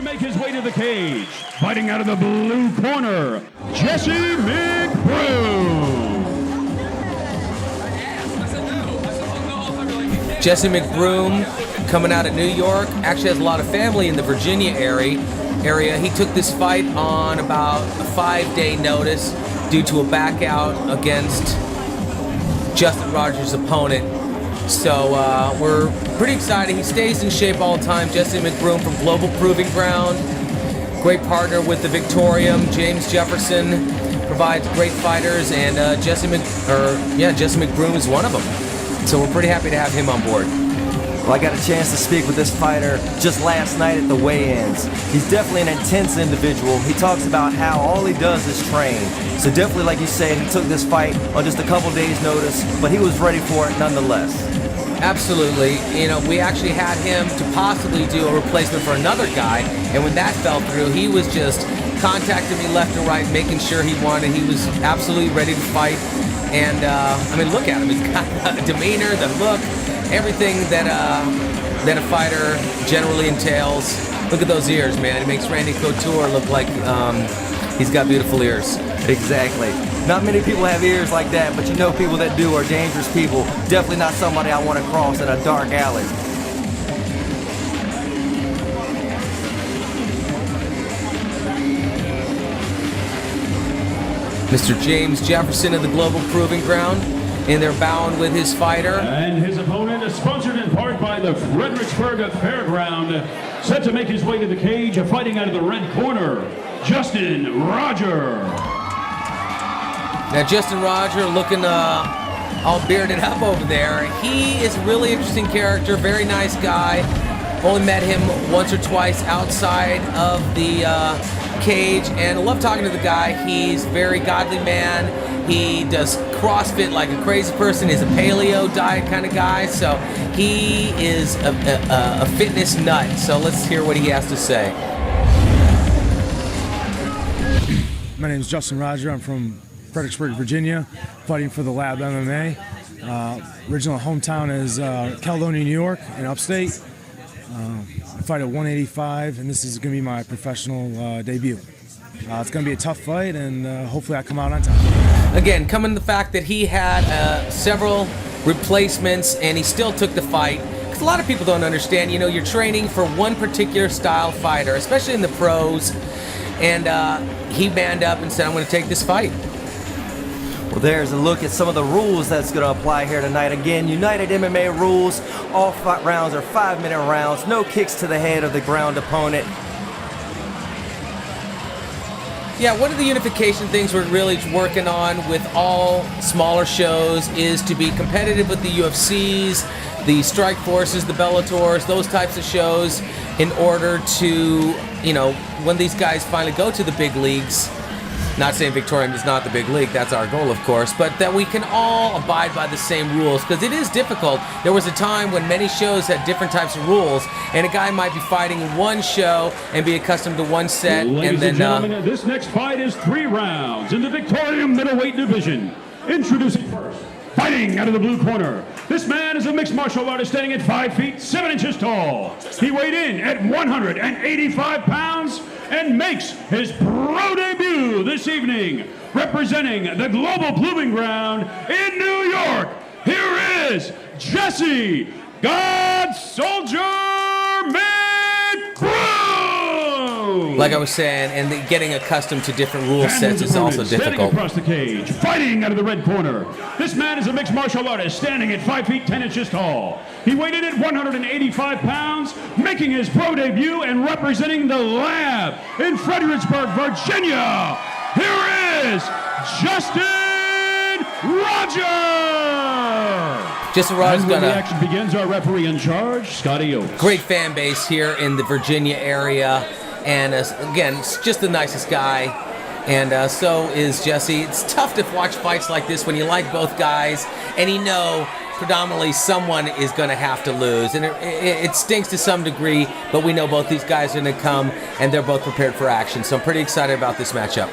make his way to the cage, fighting out of the blue corner, Jesse McBroom. Jesse McBroom, coming out of New York, actually has a lot of family in the Virginia area. He took this fight on about a 5-day notice due to a back out against Justin Rodger's opponent. So we're pretty excited. He stays in shape all the time. Jesse McBroom from Global Proving Ground, great partner with the Victorium. James Jefferson provides great fighters, and Jesse McBroom is one of them. So we're pretty happy to have him on board. Well, I got a chance to speak with this fighter just last night at the weigh-ins. He's definitely an intense individual. He talks about how all he does is train. So definitely, like you said, he took this fight on just a couple days' notice, but he was ready for it nonetheless. Absolutely. You know, we actually had him to possibly do a replacement for another guy, and when that fell through, he was just contacting me left and right, making sure he wanted. He was absolutely ready to fight. And I mean, look at him. He's got the demeanor, the look, everything that a fighter generally entails. Look at those ears, man. It makes Randy Couture look like he's got beautiful ears. Exactly. Not many people have ears like that, but you know people that do are dangerous people. Definitely not somebody I want to cross in a dark alley. Mr. James Jefferson of the Global Proving Ground, and they're bowing with his fighter. And his opponent is sponsored in part by the Fredericksburg Fairgrounds, set to make his way to the cage, fighting out of the red corner, Justin Rodger. Now Justin Rodger looking all bearded up over there. He is a really interesting character, very nice guy. Only met him once or twice outside of the cage, and I love talking to the guy. He's a very godly man. He does CrossFit like a crazy person. He's a paleo diet kind of guy, so he is a fitness nut. So let's hear what he has to say. My name is Justin Rodger. I'm from Fredericksburg, Virginia, fighting for the Lab MMA. Original hometown is Caledonia, New York, in upstate. I fight at 185, and this is going to be my professional debut. It's going to be a tough fight, and hopefully I come out on top. Again, coming to the fact that he had several replacements, and he still took the fight. Because a lot of people don't understand, you know, you're training for one particular style fighter, especially in the pros, and he manned up and said, I'm going to take this fight. Well, there's a look at some of the rules that's going to apply here tonight. Again, United MMA rules. All fight rounds are 5-minute rounds. No kicks to the head of the ground opponent. Yeah, one of the unification things we're really working on with all smaller shows is to be competitive with the UFCs, the Strike Forces, the Bellators, those types of shows, in order to, you know, when these guys finally go to the big leagues. Not saying Victorium is not the big league, that's our goal, of course, but that we can all abide by the same rules, because it is difficult. There was a time when many shows had different types of rules, and a guy might be fighting in one show and be accustomed to one set. Ladies and gentlemen, this next fight is 3 rounds in the Victorium middleweight division. Introducing first, fighting out of the blue corner. This man is a mixed martial artist standing at 5 feet 7 inches tall. He weighed in at 185 pounds and makes his pro debut this evening, representing the Global Proving Ground in New York. Here is Jesse God Soldier McBroom. Like I was saying, and getting accustomed to different rule sets is also difficult. Standing across the cage, fighting out of the red corner. This man is a mixed martial artist standing at 5 feet 10 inches tall. He weighed in at 185 pounds, making his pro debut and representing the Lab in Fredericksburg, Virginia. Here is Justin Rodger. Justin Rodger's got the action begins, our referee in charge, Scotty Oates. Great fan base here in the Virginia area. And again, just the nicest guy, and so is Jesse. It's tough to watch fights like this when you like both guys, and you know predominantly someone is going to have to lose. And it stinks to some degree, but we know both these guys are going to come, and they're both prepared for action. So I'm pretty excited about this matchup.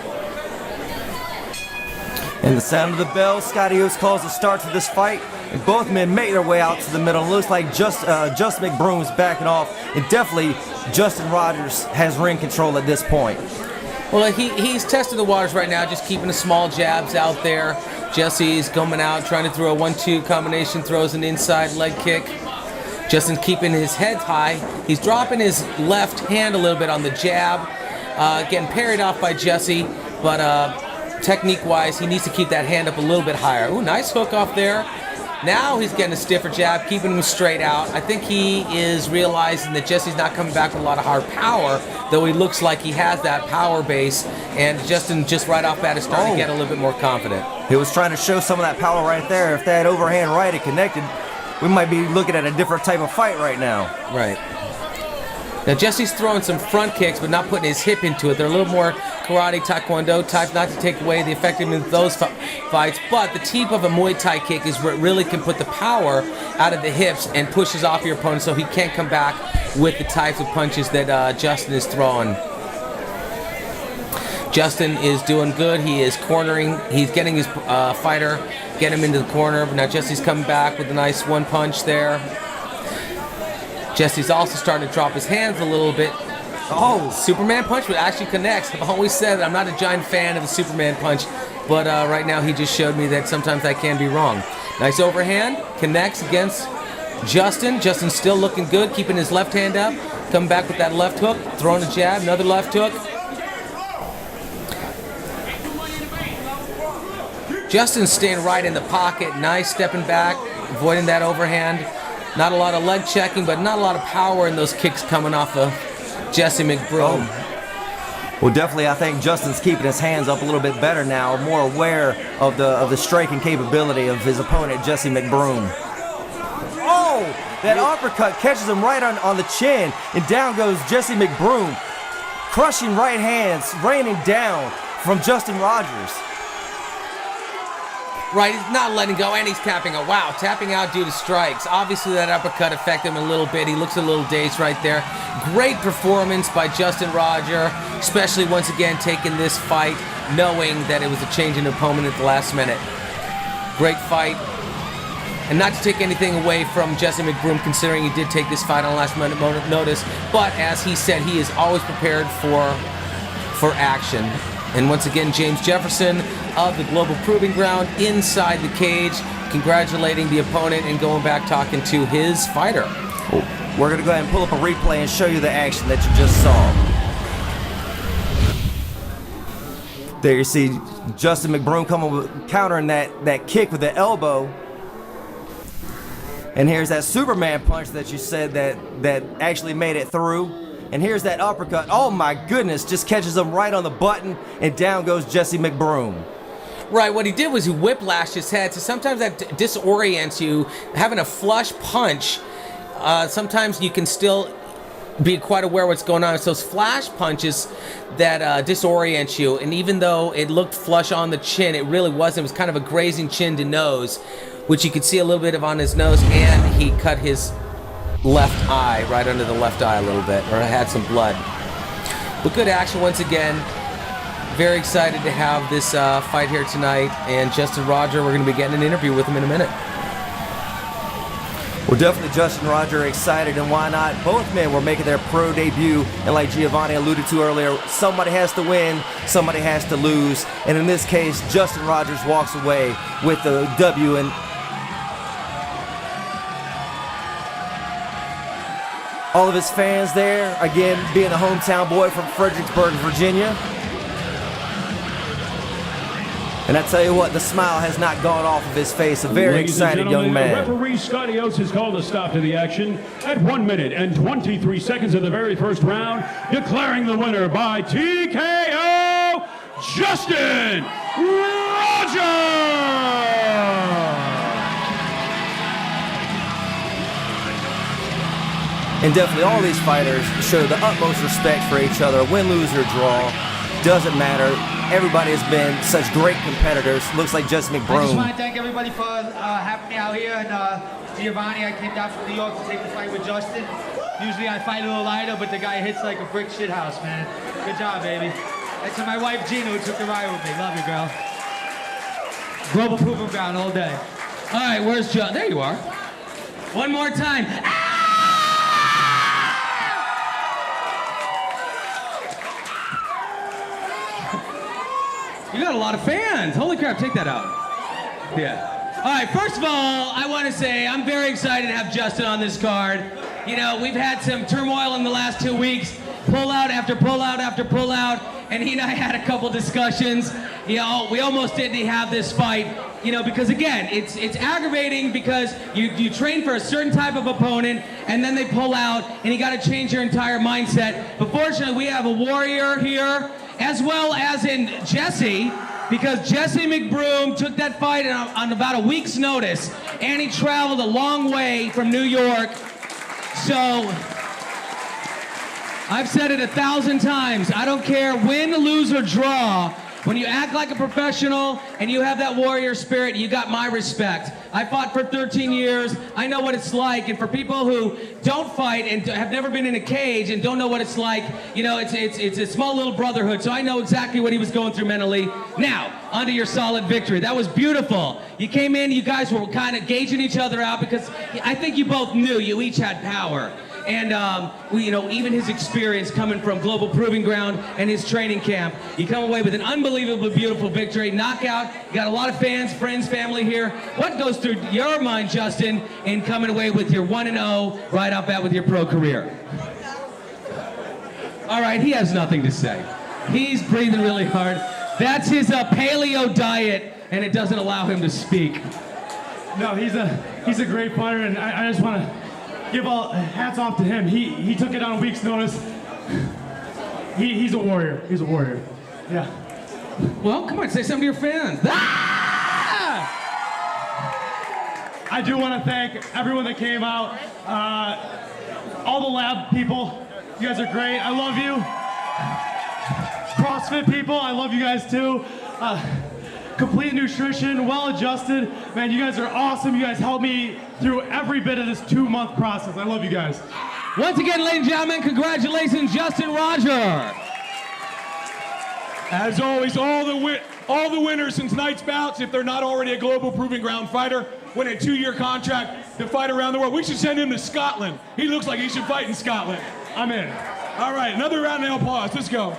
And the sound of the bell, Scotty Oates calls the start to this fight. And both men make their way out to the middle. It looks like Justin McBroom's backing off, and definitely Justin Rodgers has ring control at this point. Well, he's testing the waters right now, just keeping the small jabs out there. Jesse's coming out, trying to throw a 1-2 combination, throws an inside leg kick. Justin's keeping his head high. He's dropping his left hand a little bit on the jab, getting parried off by Jesse, but technique-wise, he needs to keep that hand up a little bit higher. Ooh, nice hook off there. Now he's getting a stiffer jab, keeping him straight out. I think he is realizing that Jesse's not coming back with a lot of hard power, though he looks like he has that power base, and Justin just right off bat is starting to get a little bit more confident. He was trying to show some of that power right there. If that overhand right had connected, we might be looking at a different type of fight right now. Right. Now Jesse's throwing some front kicks, but not putting his hip into it. They're a little more karate, taekwondo type, not to take away the effectiveness of those fights, but the teep of a Muay Thai kick is where it really can put the power out of the hips and pushes off your opponent so he can't come back with the types of punches that Justin is throwing. Justin is doing good. He is cornering. He's getting his fighter, get him into the corner. Now Jesse's coming back with a nice one punch there. Jesse's also starting to drop his hands a little bit. Oh, Superman punch, but actually connects. I've always said that I'm not a giant fan of the Superman punch, but right now he just showed me that sometimes I can be wrong. Nice overhand, connects against Justin. Justin's still looking good, keeping his left hand up. Coming back with that left hook, throwing a jab, another left hook. Justin's staying right in the pocket, nice stepping back, avoiding that overhand. Not a lot of leg checking, but not a lot of power in those kicks coming off of Jesse McBroom. Well, definitely, I think Justin's keeping his hands up a little bit better now, more aware of the striking capability of his opponent, Jesse McBroom. Oh, that uppercut catches him right on the chin, and down goes Jesse McBroom. Crushing right hands, raining down from Justin Rodgers. Right, he's not letting go, and he's tapping out. Wow, tapping out due to strikes. Obviously, that uppercut affected him a little bit. He looks a little dazed right there. Great performance by Justin Rodger, especially once again taking this fight, knowing that it was a change in opponent at the last minute. Great fight. And not to take anything away from Jesse McBroom, considering he did take this fight on last minute notice, but as he said, he is always prepared for action. And once again, James Jefferson of the Global Proving Ground inside the cage, congratulating the opponent and going back talking to his fighter. We're going to go ahead and pull up a replay and show you the action that you just saw. There you see Justin McBroom countering that kick with the elbow. And here's that Superman punch that you said that actually made it through. And here's that uppercut. Oh my goodness, just catches him right on the button, and down goes Jesse McBroom. Right, what he did was he whiplashed his head, so sometimes that disorients you. Having a flush punch, sometimes you can still be quite aware of what's going on. It's those flash punches that disorient you, and even though it looked flush on the chin, it really wasn't. It was kind of a grazing chin to nose, which you could see a little bit of on his nose, and he cut his left eye, right under the left eye a little bit, or had some blood. But good action once again. Very excited to have this fight here tonight, and Justin Rodger, we're going to be getting an interview with him in a minute. Well, definitely Justin Rodger excited, and why not? Both men were making their pro debut, and like Giovanni alluded to earlier, somebody has to win, somebody has to lose, and in this case, Justin Rodgers walks away with the W. And all of his fans there, again, being a hometown boy from Fredericksburg, Virginia. And I tell you what, the smile has not gone off of his face. A very excited young man. Referee Scotty Oates has called a stop to the action at 1 minute and 23 seconds of the very first round, declaring the winner by TKO, Justin Rodger! And definitely all these fighters show the utmost respect for each other. Win, lose, or draw, doesn't matter. Everybody has been such great competitors. Looks like Jesse McBroom. I just want to thank everybody for having me out here. And Giovanni, I came down from New York to take the fight with Justin. Usually I fight a little lighter, but the guy hits like a brick shit house, man. Good job, baby. And to my wife, Gina, who took the ride with me. Love you, girl. Global Proving Ground all day. All right, where's John? There you are. One more time. You got a lot of fans. Holy crap, take that out. Yeah. All right, first of all, I want to say I'm very excited to have Justin on this card. You know, we've had some turmoil in the last 2 weeks, pull out after pull out after pull out, and he and I had a couple discussions. You know, we almost didn't have this fight, you know, because again, it's aggravating because you train for a certain type of opponent and then they pull out and you got to change your entire mindset. But fortunately, we have a warrior here, as well as in Jesse, because Jesse McBroom took that fight on about a week's notice, and he traveled a long way from New York. So, I've said it 1,000 times, I don't care win, lose, or draw. When you act like a professional and you have that warrior spirit, you got my respect. I fought for 13 years. I know what it's like. And for people who don't fight and have never been in a cage and don't know what it's like, you know, it's a small little brotherhood. So I know exactly what he was going through mentally. Now, onto your solid victory. That was beautiful. You came in, you guys were kind of gauging each other out because I think you both knew you each had power. And you know, even his experience coming from Global Proving Ground and his training camp, you come away with an unbelievably beautiful victory, knockout. You got a lot of fans, friends, family here. What goes through your mind, Justin, in coming away with your 1-0 right off bat with your pro career? All right, he has nothing to say. He's breathing really hard. That's his paleo diet, and it doesn't allow him to speak. No, he's a great fighter, and I just want to give all hats off to him. He took it on a week's notice. He's a warrior. He's a warrior. Yeah. Well, come on, say something to your fans. Ah! I do want to thank everyone that came out. All the lab people. You guys are great. I love you. CrossFit people, I love you guys too. Complete nutrition, well-adjusted. Man, you guys are awesome. You guys helped me through every bit of this 2-month process. I love you guys. Once again, ladies and gentlemen, congratulations, Justin Rodger. As always, all the winners in tonight's bouts, if they're not already a Global Proving Ground fighter, win a 2-year contract to fight around the world. We should send him to Scotland. He looks like he should fight in Scotland. I'm in. All right, another round of applause. Let's go.